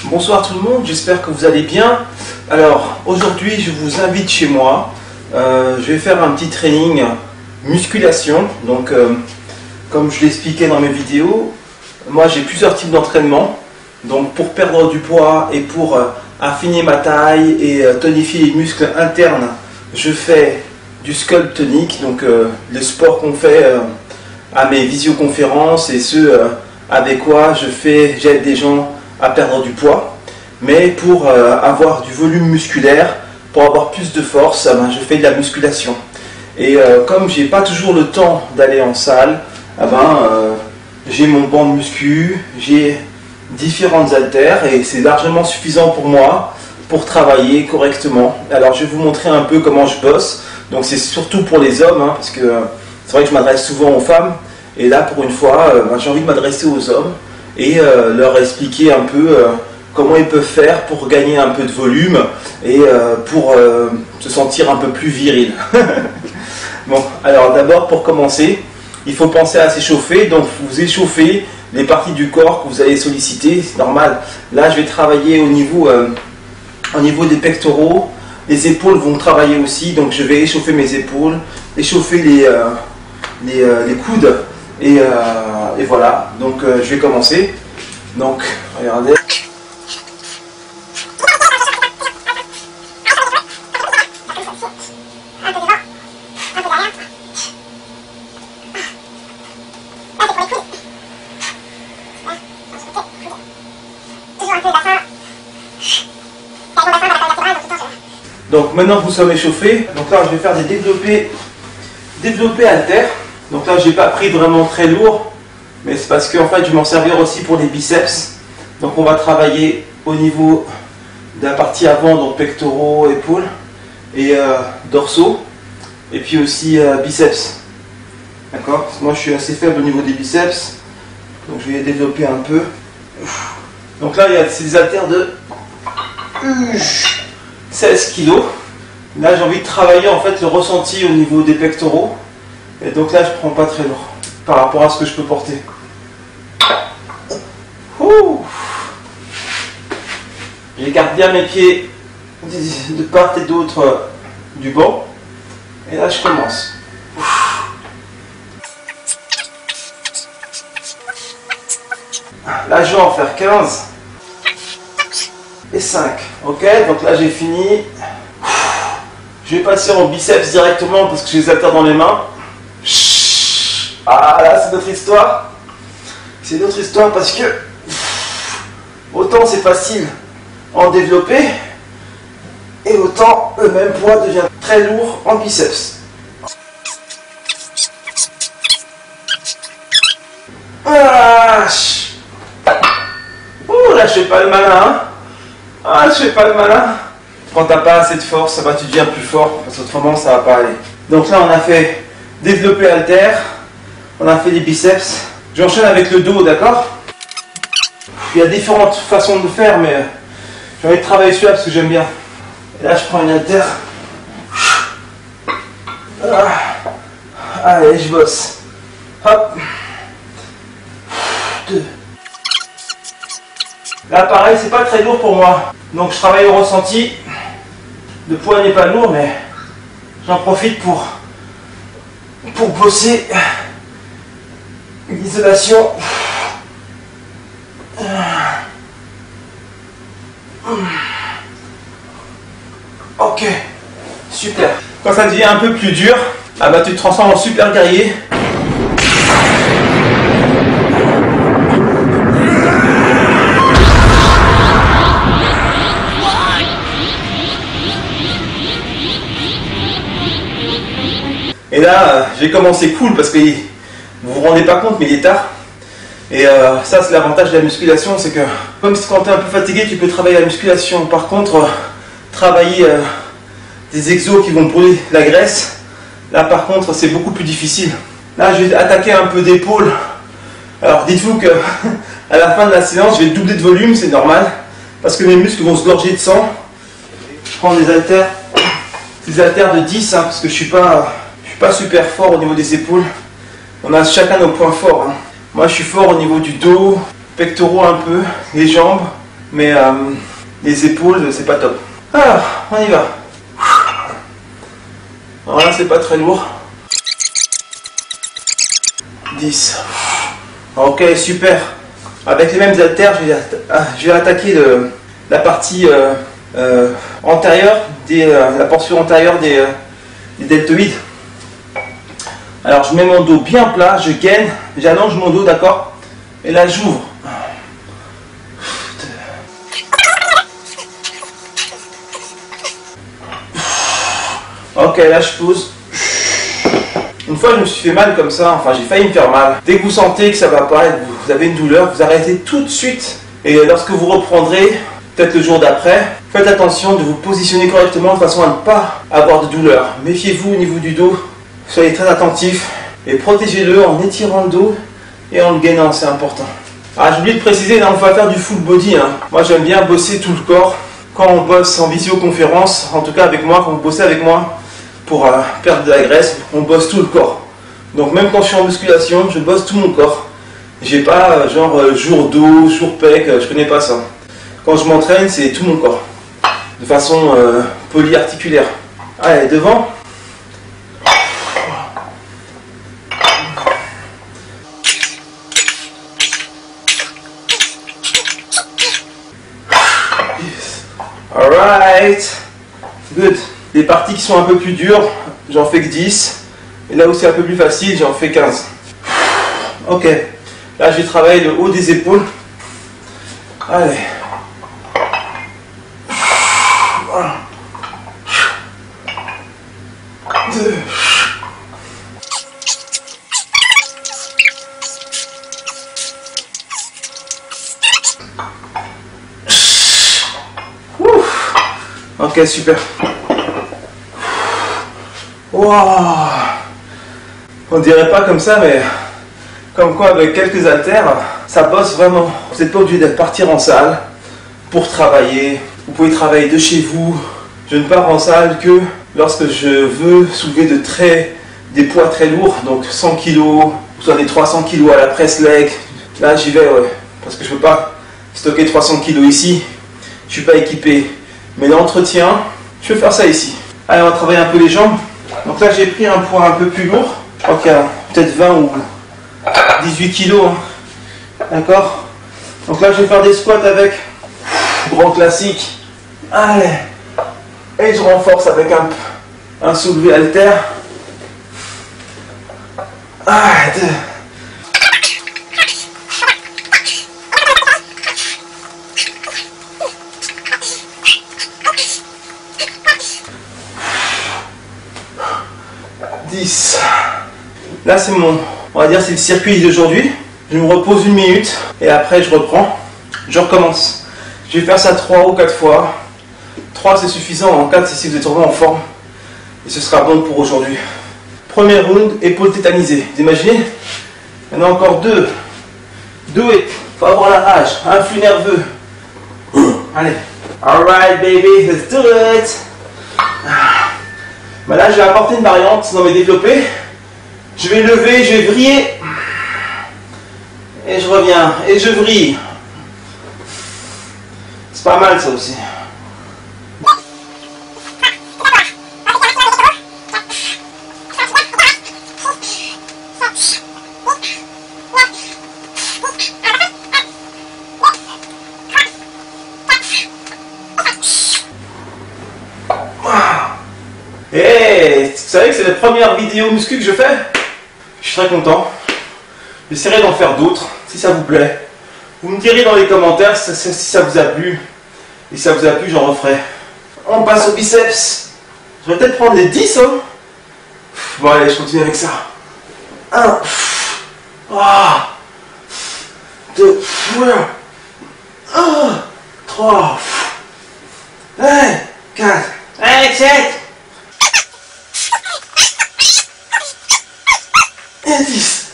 Bonsoir tout le monde, j'espère que vous allez bien. Alors aujourd'hui je vous invite chez moi. Je vais faire un petit training musculation. Donc comme je l'expliquais dans mes vidéos, moi j'ai plusieurs types d'entraînement. Donc pour perdre du poids et pour affiner ma taille et tonifier les muscles internes, je fais du sculpt tonique, donc le sport qu'on fait à mes visioconférences et ceux avec quoi j'aide des gens à perdre du poids. Mais pour avoir du volume musculaire, pour avoir plus de force, je fais de la musculation. Et comme j'ai pas toujours le temps d'aller en salle, j'ai mon banc de muscu, j'ai différentes haltères et c'est largement suffisant pour moi pour travailler correctement. Alors je vais vous montrer un peu comment je bosse. Donc c'est surtout pour les hommes, parce que c'est vrai que je m'adresse souvent aux femmes. Et là pour une fois, j'ai envie de m'adresser aux hommes et leur expliquer un peu comment ils peuvent faire pour gagner un peu de volume et pour se sentir un peu plus viril. Bon, alors d'abord pour commencer, il faut penser à s'échauffer. Donc vous échauffez les parties du corps que vous allez solliciter, c'est normal. Là je vais travailler au niveau des pectoraux. Les épaules vont travailler aussi, donc je vais échauffer mes épaules, échauffer les coudes et voilà. Donc je vais commencer. Donc regardez. Donc maintenant que vous sommes échauffés, donc là je vais faire des développés haltères. Donc là j'ai pas pris vraiment très lourd, mais c'est parce que en fait je vais m'en servir aussi pour les biceps. Donc on va travailler au niveau de la partie avant, donc pectoraux, épaules et dorsaux, et puis aussi biceps. D'accord? Parce que moi je suis assez faible au niveau des biceps, donc je vais les développer un peu. Donc là il y a ces haltères de 16 kg. Là j'ai envie de travailler en fait le ressenti au niveau des pectoraux. Et donc là je prends pas très lourd par rapport à ce que je peux porter. J'écarte bien mes pieds de part et d'autre du banc. Et là je commence. Là je vais en faire 15 et 5. Ok, donc là j'ai fini. Je vais passer en biceps directement parce que j'ai les haltères dans les mains. Ah là c'est notre histoire. C'est notre histoire parce que autant c'est facile en développé et autant le même poids devient très lourd en biceps. Ah, là je fais pas le malin, hein. Ah, je fais pas le malin. Quand t'as pas assez de force, tu deviens plus fort, parce qu'autrement ça va pas aller. Donc là on a fait développer haltère, on a fait les biceps. J'enchaîne avec le dos, d'accord? Il y a différentes façons de faire, mais j'ai envie de travailler celui-là parce que j'aime bien. Et là je prends une haltère. Allez, je bosse. Hop. 2. Là pareil, c'est pas très lourd pour moi. Donc je travaille au ressenti. Le poids n'est pas lourd, mais j'en profite pour bosser l'isolation. Ok, super. Quand ça devient un peu plus dur, tu te transformes en super guerrier. Et là, j'ai commencé cool parce que vous vous rendez pas compte, mais il est tard. Et ça, c'est l'avantage de la musculation, c'est que même si quand tu es un peu fatigué, tu peux travailler la musculation. Par contre, travailler des exos qui vont brûler la graisse, là par contre, c'est beaucoup plus difficile. Là, je vais attaquer un peu d'épaule. Alors, dites-vous que à la fin de la séance, je vais doubler de volume, c'est normal, parce que mes muscles vont se gorger de sang. Je prends des haltères de 10, parce que je suis pas super fort au niveau des épaules. On a chacun nos points forts. Moi je suis fort au niveau du dos, pectoraux un peu, les jambes, mais les épaules, c'est pas top. Alors, on y va. Alors là, c'est pas très lourd. 10. Ok, super. Avec les mêmes haltères, je vais attaquer la partie antérieure, la portion antérieure des deltoïdes. Alors, je mets mon dos bien plat, je gaine, j'allonge mon dos, d'accord? Et là, j'ouvre. Ok, là, je pose. Une fois, je me suis fait mal comme ça, enfin, j'ai failli me faire mal. Dès que vous sentez que ça va pas, vous avez une douleur, vous arrêtez tout de suite. Et lorsque vous reprendrez, peut-être le jour d'après, faites attention de vous positionner correctement de façon à ne pas avoir de douleur. Méfiez-vous au niveau du dos, soyez très attentifs et protégez-le en étirant le dos et en le gainant, c'est important. Ah, j'ai oublié de préciser, là, on va faire du full body. Moi, j'aime bien bosser tout le corps. Quand on bosse en visioconférence, en tout cas avec moi, quand vous bossez avec moi, pour perdre de la graisse, on bosse tout le corps. Donc même quand je suis en musculation, je bosse tout mon corps. J'ai pas genre jour dos, jour pec, je connais pas ça. Quand je m'entraîne, c'est tout mon corps. De façon polyarticulaire. Allez, devant. Alright. Good. Les parties qui sont un peu plus dures, j'en fais que 10. Et là où c'est un peu plus facile, j'en fais 15. Ok. Là, je vais travailler le haut des épaules. Allez. 2. Ok, super. Wow. On dirait pas comme ça, mais comme quoi avec quelques haltères, ça bosse vraiment. Vous n'êtes pas obligé de partir en salle pour travailler. Vous pouvez travailler de chez vous. Je ne pars en salle que lorsque je veux soulever des poids très lourds, donc 100 kg, ou soit des 300 kg à la press leg. Là, j'y vais, ouais, parce que je ne peux pas stocker 300 kg ici. Je suis pas équipé. Mais l'entretien, je vais faire ça ici. Allez, on va travailler un peu les jambes. Donc là, j'ai pris un poids un peu plus lourd. Je crois qu'il y a peut-être 20 ou 18 kg. D'accord? Donc là, je vais faire des squats avec. Grand classique. Allez. Et je renforce avec un soulevé halter. 1, 2. Là, c'est on va dire, c'est le circuit d'aujourd'hui. Je me repose 1 minute et après je reprends. Je recommence. Je vais faire ça 3 ou 4 fois. 3 c'est suffisant, en 4 c'est si vous êtes vraiment en forme. Et ce sera bon pour aujourd'hui. Premier round, épaule tétanisée. Vous imaginez? Maintenant encore 2. Do it. Faut avoir la rage, un flux nerveux. Allez. Alright baby, let's do it. Bah là, je vais apporter une variante dans mes développés. Je vais lever, je vais vriller. Et je reviens. Et je vrille. C'est pas mal ça aussi. Et vous savez que c'est la première vidéo muscu que je fais. Je suis très content. J'essaierai d'en faire d'autres, si ça vous plaît. Vous me direz dans les commentaires si ça vous a plu. Et si ça vous a plu, j'en referai. On passe au biceps. Je vais peut-être prendre les 10. Hein. Bon allez, je continue avec ça. 1. 2. 1. 3. 4. 7. Et 10.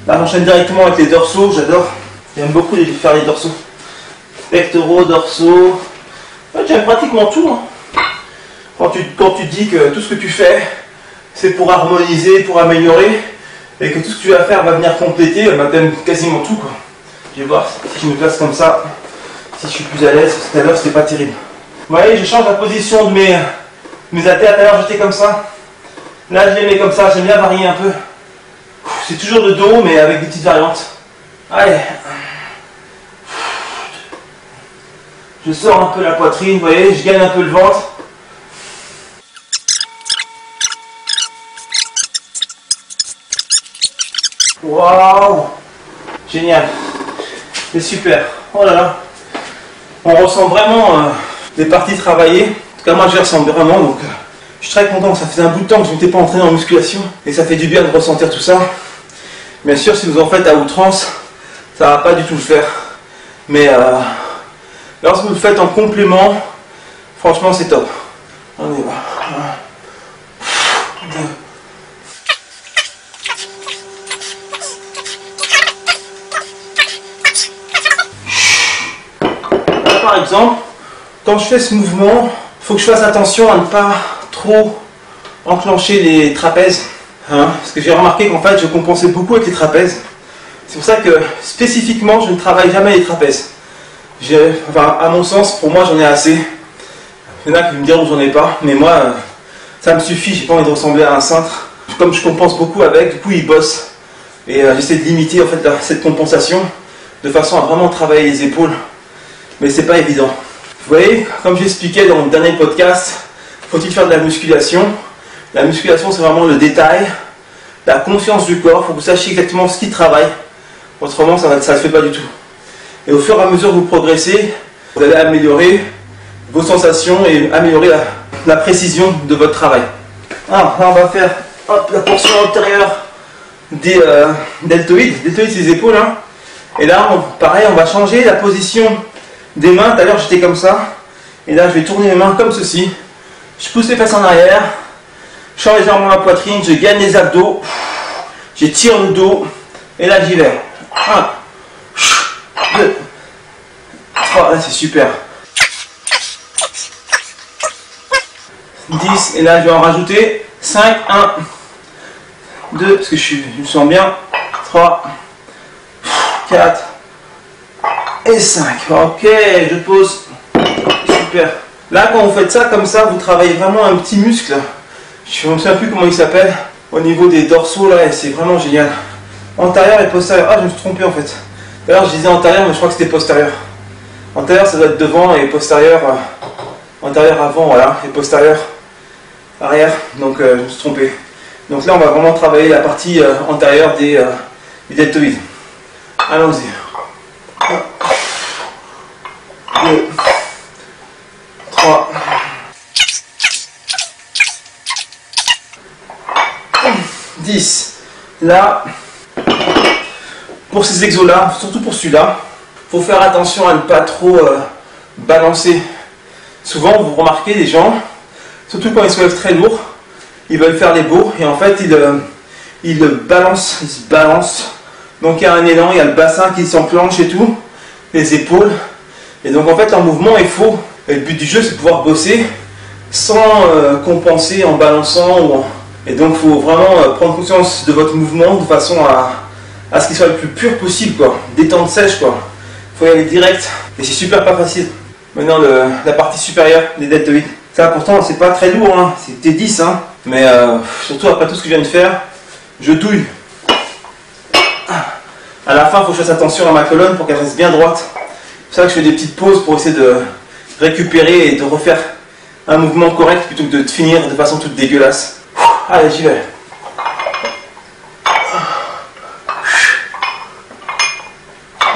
Là, j'enchaîne directement avec les dorsaux, j'adore. J'aime beaucoup faire les dorsaux. Pectoraux, dorsaux. Ouais, j'aime pratiquement tout. Hein. Quand tu dis que tout ce que tu fais, c'est pour harmoniser, pour améliorer, et que tout ce que tu vas faire va venir compléter, bah, t'aimes quasiment tout. Quoi. Je vais voir si je me place comme ça, si je suis plus à l'aise. Tout à l'heure, c'était pas terrible. Vous voyez, je change la position de mes haltères. Tout à l'heure, j'étais comme ça. Là, je les mets comme ça. J'aime bien varier un peu. C'est toujours de dos, mais avec des petites variantes. Allez. Je sors un peu la poitrine, vous voyez, je gagne un peu le ventre. Waouh! Génial. C'est super. Oh là là. On ressent vraiment les parties travaillées. En tout cas, moi, je les ressens vraiment. Donc, je suis très content. Ça faisait un bout de temps que je n'étais pas entraîné en musculation. Et ça fait du bien de ressentir tout ça. Bien sûr, si vous en faites à outrance, ça ne va pas du tout le faire. Mais lorsque vous le faites en complément, franchement, c'est top. On y va. 1, 2. Par exemple, quand je fais ce mouvement, il faut que je fasse attention à ne pas trop enclencher les trapèzes. Parce que j'ai remarqué qu'en fait, je compensais beaucoup avec les trapèzes. C'est pour ça que spécifiquement, je ne travaille jamais les trapèzes. Enfin, à mon sens, pour moi, j'en ai assez. Il y en a qui me diront que j'en ai pas, mais moi, ça me suffit. J'ai pas envie de ressembler à un cintre. Comme je compense beaucoup avec, du coup, il bosse. Et j'essaie de limiter en fait cette compensation de façon à vraiment travailler les épaules. Mais c'est pas évident. Vous voyez, comme j'expliquais dans le dernier podcast, faut-il faire de la musculation? La musculation, c'est vraiment le détail, la conscience du corps. Il faut que vous sachiez exactement ce qui travaille. Autrement, ça ne se fait pas du tout. Et au fur et à mesure que vous progressez, vous allez améliorer vos sensations et améliorer la précision de votre travail. Alors, là, on va faire la portion antérieure des deltoïdes. Deltoïdes, c'est les épaules. Et là, pareil, on va changer la position des mains. Tout à l'heure, j'étais comme ça. Et là, je vais tourner mes mains comme ceci. Je pousse les fesses en arrière. Je change légèrement la poitrine. Je gagne les abdos. J'étire le dos. Et là, j'y vais. 1, 2, 3. Là, c'est super. 10. Et là, je vais en rajouter 5. 1, 2. Parce que je me sens bien. 3, 4. Et 5. Ok, je pose. Super. Là, quand vous faites ça comme ça, vous travaillez vraiment un petit muscle. Je ne me souviens plus comment il s'appelle. Au niveau des dorsaux, là, c'est vraiment génial. Antérieur et postérieur. Ah, je me suis trompé en fait. D'ailleurs, je disais antérieur, mais je crois que c'était postérieur. Antérieur, ça doit être devant et postérieur. Antérieur avant, voilà. Et postérieur arrière. Donc, je me suis trompé. Donc là, on va vraiment travailler la partie antérieure des deltoïdes. Allons-y. 1, 2, 3, 10. Là, pour ces exos-là, surtout pour celui-là, il faut faire attention à ne pas trop balancer. Souvent, vous remarquez les gens, surtout quand ils se lèvent très lourd, ils veulent faire les beaux et en fait, ils se balancent. Donc, il y a un élan, il y a le bassin qui s'enclenche et tout, les épaules. Et donc, en fait, leur mouvement est faux. Et le but du jeu, c'est de pouvoir bosser sans compenser en balançant. Et donc, il faut vraiment prendre conscience de votre mouvement de façon à ce qu'il soit le plus pur possible, quoi. Détente sèche, quoi. Il faut y aller direct. Et c'est super pas facile. Maintenant, la partie supérieure des deltoïdes. Ça, pourtant, c'est pas très lourd, hein. C'était 10, hein. Mais surtout après tout ce que je viens de faire, je douille. À la fin, il faut que je fasse attention à ma colonne pour qu'elle reste bien droite. C'est pour ça que je fais des petites pauses pour essayer de récupérer et de refaire un mouvement correct plutôt que de finir de façon toute dégueulasse. Allez, j'y vais.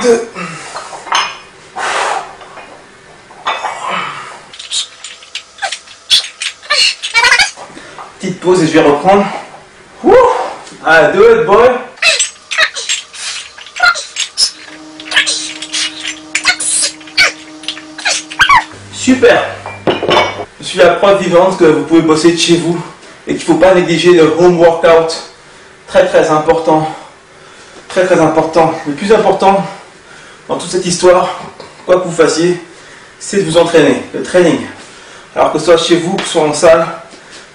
2. Petite pause et je vais reprendre. Allez, do it, boy. Super. Je suis la preuve vivante que vous pouvez bosser de chez vous et qu'il ne faut pas négliger le home workout. Très très important. Très très important. Le plus important dans toute cette histoire, quoi que vous fassiez, c'est de vous entraîner. Le training. Alors que ce soit chez vous, que ce soit en salle,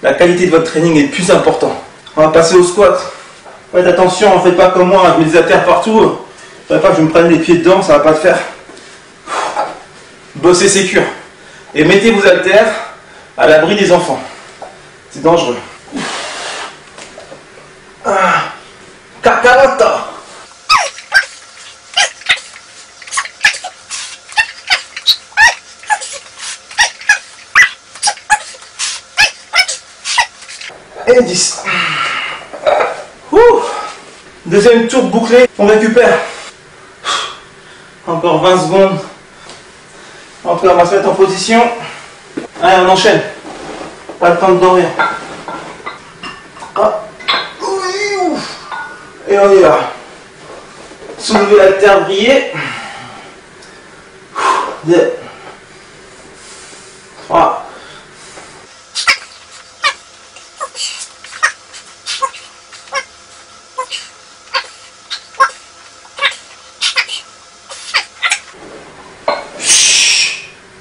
la qualité de votre training est le plus important. On va passer au squat. Faites attention, ne faites pas comme moi, je mets des haltères partout. Faudrait pas que je me prenne les pieds dedans, ça va pas te faire. Bossez sécure. Et mettez vos haltères à l'abri des enfants. C'est dangereux. Cacarotta. Et 10. Ouh. Deuxième tour bouclé, on récupère. Encore 20 secondes. Encore, on va se mettre en position. Allez, on enchaîne. Pas le temps de dormir. Ah. Et on y va. Soulever la terre, briller. 2, 3.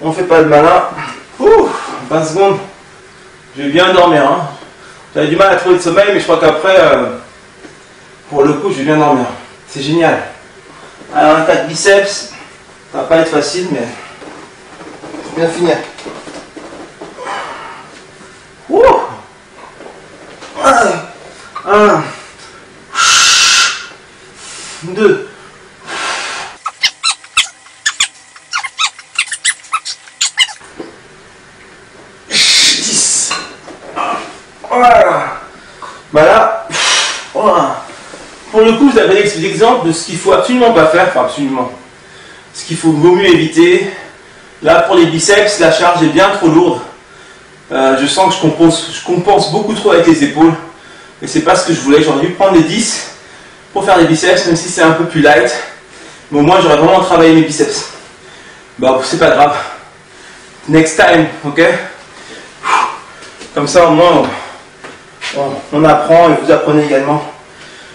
On fait pas de malin. 20 secondes. Je vais bien dormir. Hein. J'avais du mal à trouver le sommeil, mais je crois qu'après, pour le coup, je vais bien dormir. C'est génial. Alors, un 4 biceps, ça va pas être facile, mais faut bien finir. 1, 2. Voilà. Voilà. Voilà. Pour le coup, vous avez l'exemple de ce qu'il faut absolument pas faire, enfin absolument. Ce qu'il vaut mieux éviter. Là, pour les biceps, la charge est bien trop lourde. Je sens que je compense beaucoup trop avec les épaules. Et c'est pas ce que je voulais. J'aurais dû prendre les 10 pour faire les biceps, même si c'est un peu plus light. Mais au moins, j'aurais vraiment travaillé mes biceps. Bah, c'est pas grave. Next time, ok? Comme ça, au moins, on apprend et vous apprenez également.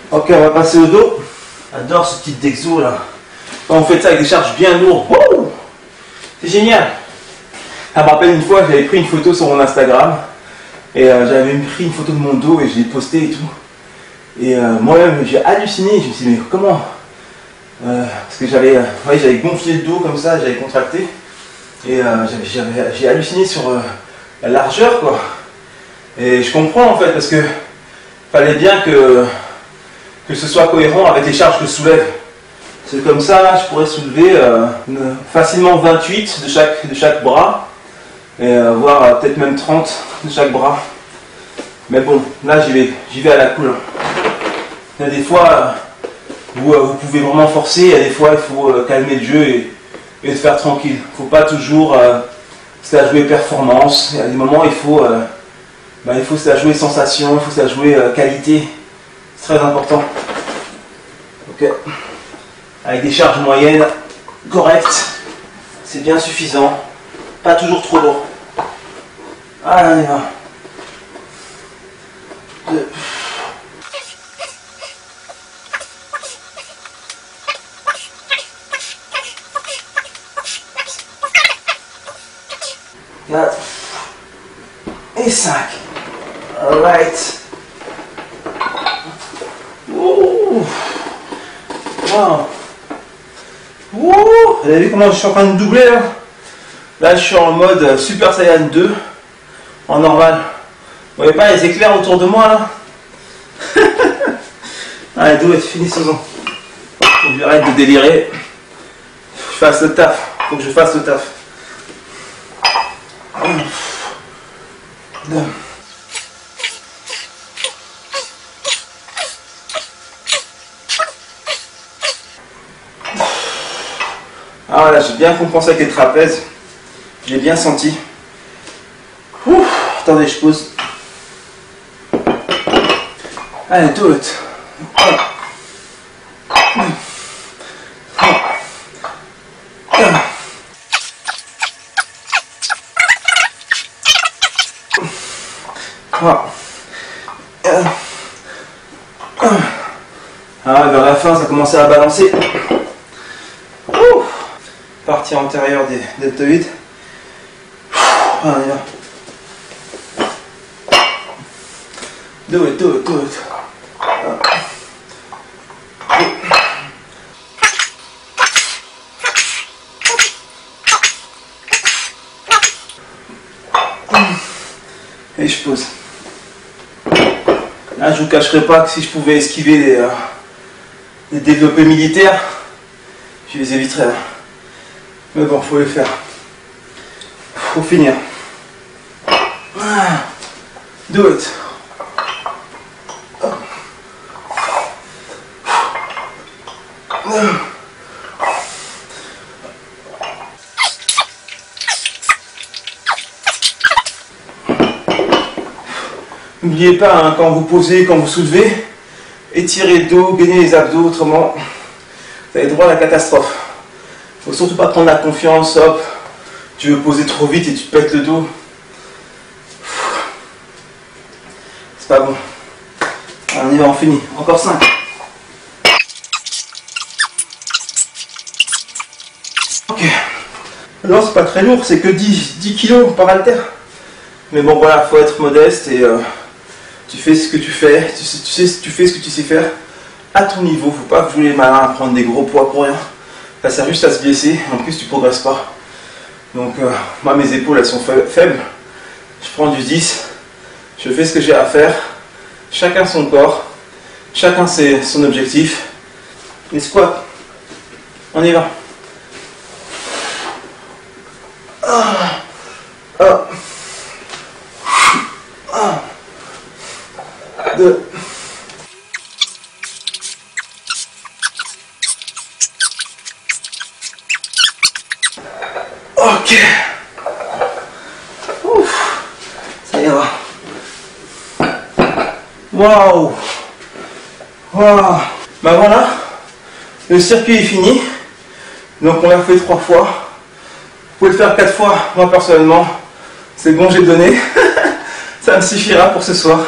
Ok, on va passer au dos. J'adore ce type d'exo là. Quand on fait ça avec des charges bien lourdes, c'est génial. Ça me rappelle une fois, j'avais pris une photo sur mon Instagram et j'avais pris une photo de mon dos et je l'ai posté et tout. Et moi-même, j'ai halluciné. Je me suis dit, mais comment parce que j'avais gonflé le dos comme ça, j'avais contracté. Et j'ai halluciné sur la largeur, quoi. Et je comprends en fait, parce que fallait bien que ce soit cohérent avec les charges que je soulève. C'est comme ça, je pourrais soulever facilement 28 de chaque bras, et voire peut-être même 30 de chaque bras. Mais bon, là j'y vais à la cool. Il y a des fois où vous pouvez vraiment forcer, il y a des fois il faut calmer le jeu et le faire tranquille. Il ne faut pas toujours se la jouer performance. Il y a des moments il faut se la jouer sensation, il faut se la jouer qualité. C'est très important. Ok. Avec des charges moyennes correctes, c'est bien suffisant. Pas toujours trop lourd. Allez, va. 2. Quatre. Et 5. Alright. Wow. Wow. Vous avez vu comment je suis en train de doubler là? Là je suis en mode Super Saiyan 2 en normal. Vous voyez pas les éclairs autour de moi là? Allez, do it, finissons-en. Faut que j'arrête de délirer. Faut que je fasse le taf. Faut que je fasse le taf. 2. Ah voilà, j'ai bien compensé avec les trapèzes. J'ai bien senti. Ouh, attendez, je pose. Allez, do it. Ah, vers la fin, ça commençait à balancer. Partie antérieure des deltoïdes. On y va. Do it, do it, do it. Et je pose. Là, je vous cacherai pas que si je pouvais esquiver les développés militaires, je les éviterais. Mais bon, faut les faire. Faut finir. Do it. N'oubliez pas, hein, quand vous posez, quand vous soulevez, étirez le dos, gainez les abdos, autrement, vous avez droit à la catastrophe. Il ne faut surtout pas prendre la confiance, hop, tu veux poser trop vite et tu te pètes le dos. C'est pas bon. Alors, on y va, on finit. Encore 5. Ok. Non, c'est pas très lourd, c'est que 10 kilos par haltère. Mais bon, voilà, faut être modeste et tu fais ce que tu fais, tu fais ce que tu sais faire à ton niveau. Faut pas jouer les malins à prendre des gros poids pour rien. Ça sert juste à se blesser, en plus tu progresses pas. Donc moi mes épaules elles sont faibles. Je prends du 10, je fais ce que j'ai à faire. Chacun son corps, chacun son objectif. Les squats, on y va. Deux. Ok. Ouf. Ça ira. Waouh. Waouh. Ben voilà. Le circuit est fini. Donc on l'a fait 3 fois. Vous pouvez le faire 4 fois. Moi personnellement, c'est bon, j'ai donné. Ça me suffira pour ce soir.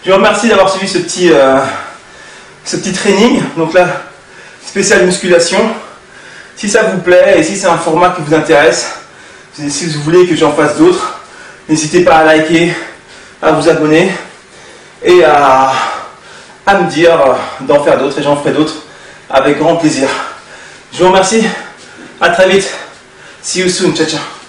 Je vous remercie d'avoir suivi ce petit training. Donc là, spécial musculation. Si ça vous plaît et si c'est un format qui vous intéresse, si vous voulez que j'en fasse d'autres, n'hésitez pas à liker, à vous abonner et à me dire d'en faire d'autres et j'en ferai d'autres avec grand plaisir. Je vous remercie. À très vite. See you soon. Ciao, ciao.